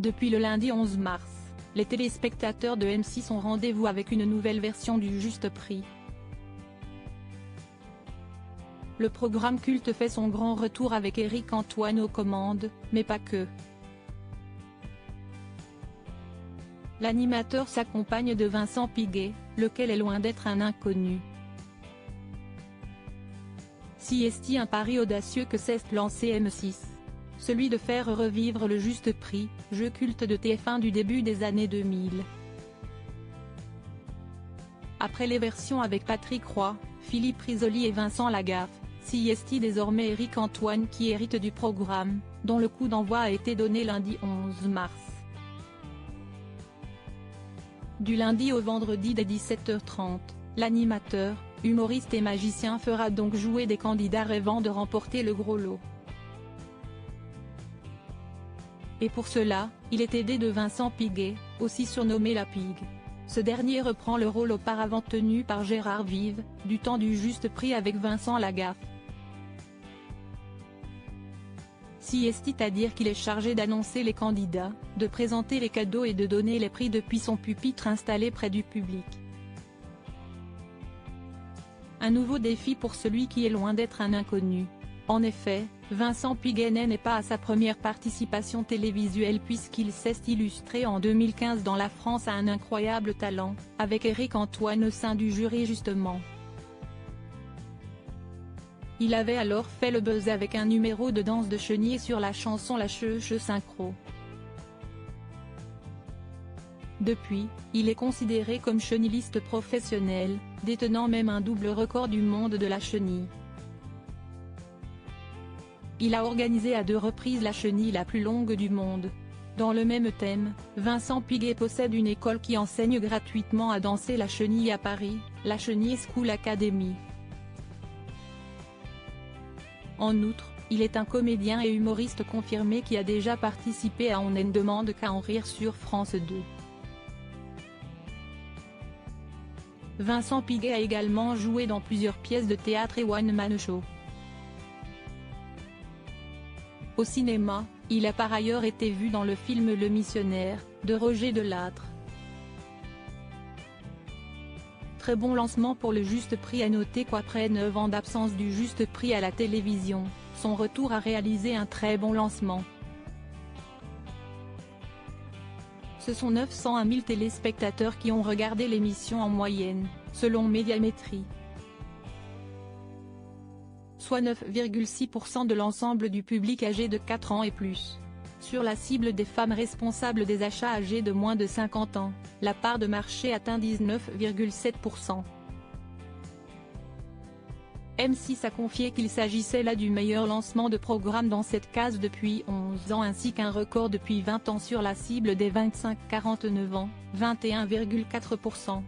Depuis le lundi 11 mars, les téléspectateurs de M6 ont rendez-vous avec une nouvelle version du Juste Prix. Le programme culte fait son grand retour avec Éric Antoine aux commandes, mais pas que. L'animateur s'accompagne de Vincent Piguet, lequel est loin d'être un inconnu. Si est-il un pari audacieux que s'est lancé M6, celui de faire revivre le Juste Prix, jeu culte de TF1 du début des années 2000. Après les versions avec Patrick Roy, Philippe Risoli et Vincent Lagaffe, si est désormais Éric Antoine qui hérite du programme, dont le coup d'envoi a été donné lundi 11 mars. Du lundi au vendredi dès 17h30, l'animateur, humoriste et magicien fera donc jouer des candidats rêvant de remporter le gros lot. Et pour cela, il est aidé de Vincent Piguet, aussi surnommé la Pigue. Ce dernier reprend le rôle auparavant tenu par Gérard Vive, du temps du Juste Prix avec Vincent Lagaffe. C'est-à-dire qu'il est chargé d'annoncer les candidats, de présenter les cadeaux et de donner les prix depuis son pupitre installé près du public. Un nouveau défi pour celui qui est loin d'être un inconnu. En effet, Vincent Piguet n'est pas à sa première participation télévisuelle puisqu'il s'est illustré en 2015 dans La France a un incroyable talent, avec Éric Antoine au sein du jury justement. Il avait alors fait le buzz avec un numéro de danse de chenille sur la chanson La Cheuche Synchro. Depuis, il est considéré comme chenilliste professionnel, détenant même un double record du monde de la chenille. Il a organisé à 2 reprises la chenille la plus longue du monde. Dans le même thème, Vincent Piguet possède une école qui enseigne gratuitement à danser la chenille à Paris, la Chenille School Academy. En outre, il est un comédien et humoriste confirmé qui a déjà participé à On ne demande qu'à en rire sur France 2. Vincent Piguet a également joué dans plusieurs pièces de théâtre et one-man show. Au cinéma, il a par ailleurs été vu dans le film Le Missionnaire, de Roger Delattre. Très bon lancement pour le Juste Prix. À noter qu'après 9 ans d'absence du Juste Prix à la télévision, son retour a réalisé un très bon lancement. Ce sont 901 000 téléspectateurs qui ont regardé l'émission en moyenne, selon Médiamétrie. Soit 9,6% de l'ensemble du public âgé de 4 ans et plus. Sur la cible des femmes responsables des achats âgées de moins de 50 ans, la part de marché atteint 19,7%. M6 a confié qu'il s'agissait là du meilleur lancement de programme dans cette case depuis 11 ans ainsi qu'un record depuis 20 ans sur la cible des 25-49 ans, 21,4%.